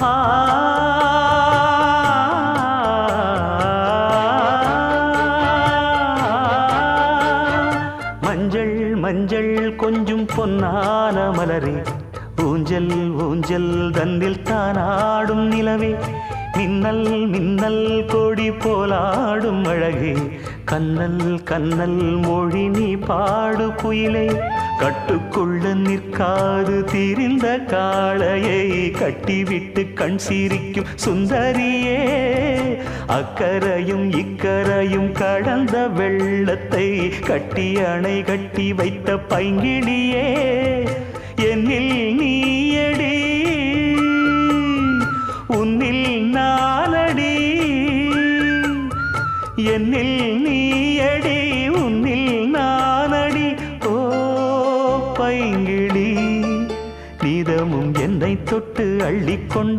ஆ மஞ்சள் மஞ்சள் கொஞ்சம் பொன்னான மலரே ஊஞ்சல் ஊஞ்சல் தன்னில் தானாடும் நிலவே மின்னல் மின்னல் கொடி போலாடும் அழகே கண்ணல் கண்ணல் மொழி நீ பாடு குயிலே கட்டுக்குள்ள நிற்காது தீரிந்த காளையை கட்டிவிட்டு கண் சிரிக்கும் சுந்தரியே அக்கரையும் இக்கரையும் கடந்த வெள்ளத்தை கட்டி அணை கட்டி வைத்த பைங்கிளியே என்னில் நீயடி உன்னில் நானடி என்னில் நீயடி உன்னில் நானடி ஓ பைங்கிளி நீதமும் என்னை தொட்டு அள்ளிக்கொண்ட